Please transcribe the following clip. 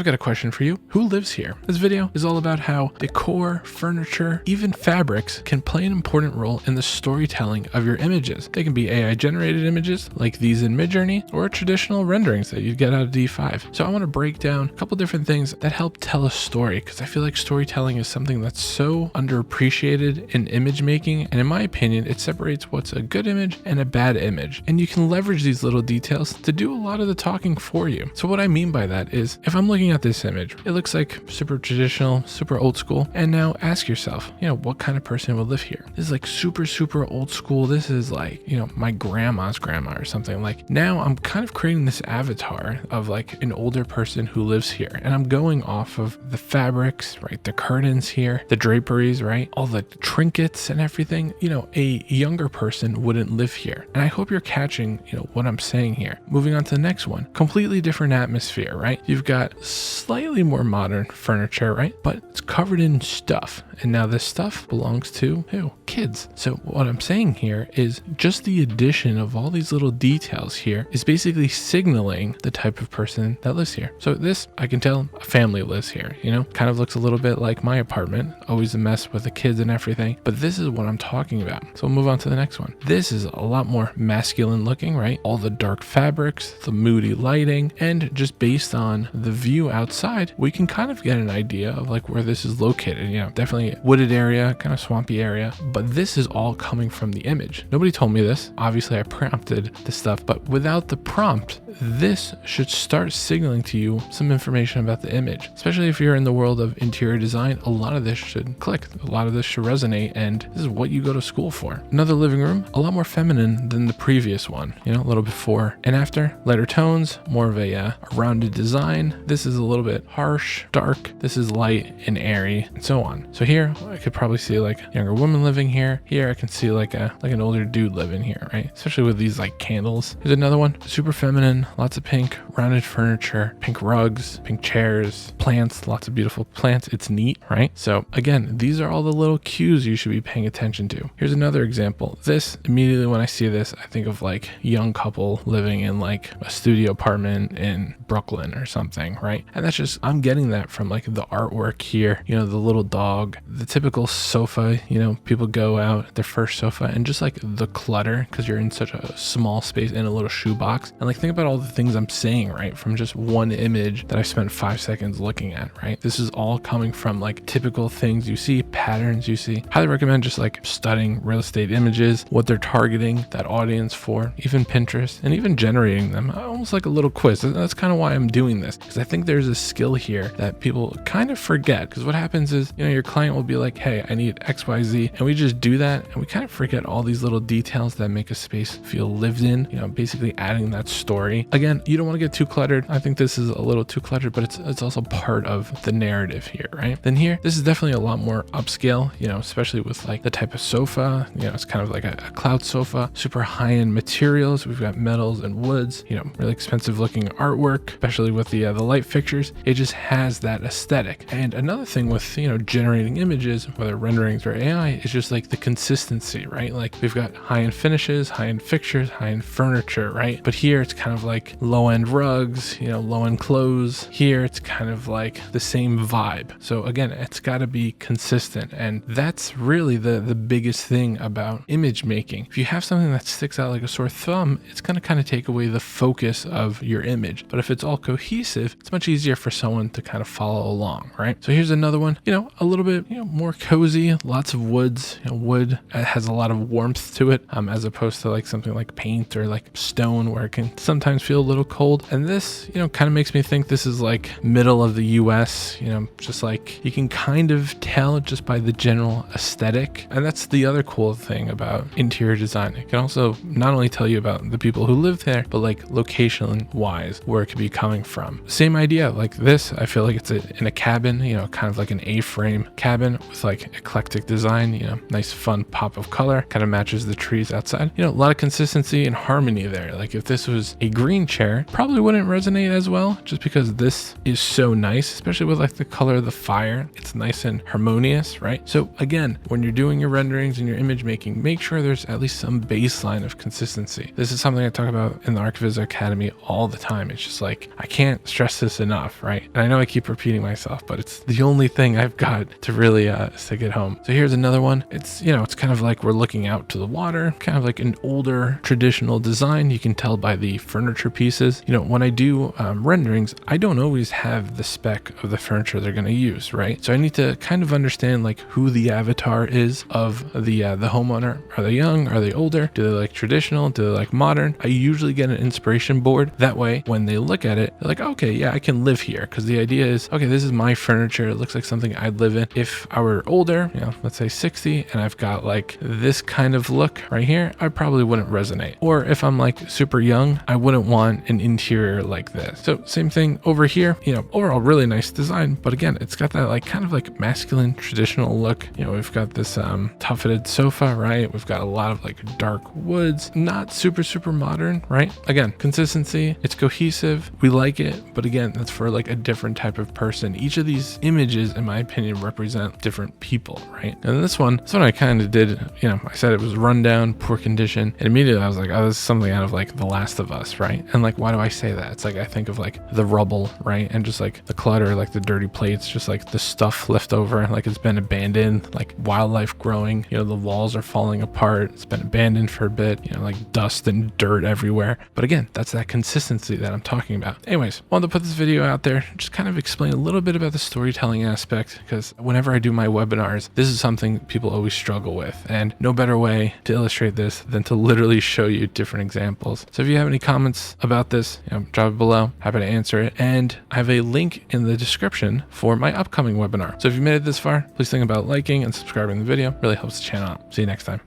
I've got a question for you. Who lives here? This video is all about how decor, furniture, even fabrics can play an important role in the storytelling of your images. They can be AI generated images like these in Midjourney or traditional renderings that you get out of D5. So I want to break down a couple different things that help tell a story, because I feel like storytelling is something that's so underappreciated in image making. And in my opinion, it separates what's a good image and a bad image. And you can leverage these little details to do a lot of the talking for you. So what I mean by that is, if I'm looking at this image, it looks like super traditional, super old school. And now ask yourself, what kind of person would live here? This is like super old school. This is like, my grandma's grandma or something. Like, now I'm kind of creating this avatar of like an older person who lives here. And I'm going off of the fabrics, right? The curtains here, the draperies, right? All the trinkets and everything. A younger person wouldn't live here. And I hope you're catching, what I'm saying here. Moving on to the next one, completely different atmosphere, right? You've got slightly more modern furniture, right? But it's covered in stuff. And now this stuff belongs to who? Kids. So what I'm saying here is just the addition of all these little details here is basically signaling the type of person that lives here. So this, I can tell a family lives here, kind of looks a little bit like my apartment, always a mess with the kids and everything, but this is what I'm talking about. So we'll move on to the next one. This is a lot more masculine looking, right? All the dark fabrics, the moody lighting, and just based on the view outside, we can kind of get an idea of like where this is located. Definitely wooded area, kind of swampy area, but this is all coming from the image. Nobody told me this. Obviously I prompted the stuff, but without the prompt, this should start signaling to you some information about the image. Especially if you're in the world of interior design, a lot of this should click, a lot of this should resonate, and this is what you go to school for. Another living room, a lot more feminine than the previous one, a little before and after. Lighter tones, more of a rounded design. This is a little bit harsh, dark. This is light and airy, and so on. So here, I could probably see like a younger woman living here. Here, I can see like an older dude living here, right? Especially with these like candles. Here's another one, super feminine, lots of pink, rounded furniture, pink rugs, pink chairs, plants, lots of beautiful plants. It's neat, right? So again, these are all the little cues you should be paying attention to. Here's another example. This, immediately when I see this, I think of like young couple living in like a studio apartment in Brooklyn or something, right? And that's just, I'm getting that from like the artwork here, the little dog, the typical sofa, people go out their first sofa, and just like the clutter, because you're in such a small space in a little shoebox. And like, think about all the things I'm saying, right? From just one image that I spent 5 seconds looking at, right? This is all coming from like typical things you see, patterns you see. Highly recommend just like studying real estate images, what they're targeting that audience for, even Pinterest, and even generating them, almost like a little quiz. That's kind of why I'm doing this, because I think there's a skill here that people kind of forget. Because what happens is, your client will be like, hey, I need XYZ, and we just do that, and we kind of forget all these little details that make a space feel lived in, basically adding that story. Again, you don't want to get too cluttered. I think this is a little too cluttered, but it's also part of the narrative here, right? Then here, this is definitely a lot more upscale, especially with like the type of sofa, it's kind of like a cloud sofa, super high-end materials. We've got metals and woods, really expensive looking artwork, especially with the light fixtures. It just has that aesthetic. And another thing with, generating images, whether renderings or AI, is just like the consistency, right? Like, we've got high-end finishes, high-end fixtures, high-end furniture, right? But here it's kind of like low-end rugs, low-end clothes. Here it's kind of like the same vibe. So again, it's got to be consistent. And that's really the biggest thing about image making. If you have something that sticks out like a sore thumb, it's going to kind of take away the focus of your image. But if it's all cohesive, it's much easier for someone to kind of follow along, right? So here's another one, a little bit, more cozy, lots of woods. Wood has a lot of warmth to it, as opposed to like something like paint or like stone, where it can sometimes feel a little cold. And this, kind of makes me think this is like middle of the US, just like you can kind of tell just by the general aesthetic. And that's the other cool thing about interior design. It can also not only tell you about the people who live there, but like location wise, where it could be coming from. Same idea, like this, I feel like it's in a cabin, kind of like an A-frame cabin with like eclectic design, nice fun pop of color, kind of matches the trees outside. A lot of consistency and harmony there. Like if this was a green chair, probably wouldn't resonate as well, just because this is so nice, especially with like the color of the fire. It's nice and harmonious, right? So again, when you're doing your renderings and your image making, make sure there's at least some baseline of consistency. This is something I talk about in the ArchViz Academy all the time. It's just like, I can't stress this enough. enough, right? And I know I keep repeating myself, but it's the only thing I've got to really stick it home. So here's another one. It's, you know, it's kind of like we're looking out to the water, kind of like an older traditional design. You can tell by the furniture pieces. You know, when I do renderings, I don't always have the spec of the furniture they're going to use, right? So I need to kind of understand like who the avatar is of the homeowner. Are they young? Are they older? Do they like traditional? Do they like modern? I usually get an inspiration board. That way, when they look at it, they're like, okay, yeah, I can live here. Because the idea is, okay, this is my furniture. It looks like something I'd live in. If I were older, you know, let's say 60, and I've got like this kind of look right here, I probably wouldn't resonate. Or if I'm like super young, I wouldn't want an interior like this. So same thing over here, you know, overall really nice design, but again, it's got that like kind of like masculine traditional look. You know, we've got this tufted sofa, right? We've got a lot of like dark woods, not super modern, right? Again, consistency, it's cohesive, we like it, but again, that's for like a different type of person. Each of these images, in my opinion, represent different people, right? And this one I kind of did, you know, I said it was rundown, poor condition, and immediately I was like, oh, this is something out of like The Last of Us, right? And like, why do I say that? It's like, I think of like the rubble, right? And just like the clutter, like the dirty plates, just like the stuff left over, like it's been abandoned, like wildlife growing, you know, the walls are falling apart, it's been abandoned for a bit, you know, like dust and dirt everywhere. But again, that's that consistency that I'm talking about. Anyways, wanted to put this video out there, just kind of explain a little bit about the storytelling aspect, because whenever I do my webinars, this is something people always struggle with, and no better way to illustrate this than to literally show you different examples. So if you have any comments about this, you know, drop it below, happy to answer it. And I have a link in the description for my upcoming webinar. So if you made it this far, please think about liking and subscribing to the video. Really helps the channel out. See you next time.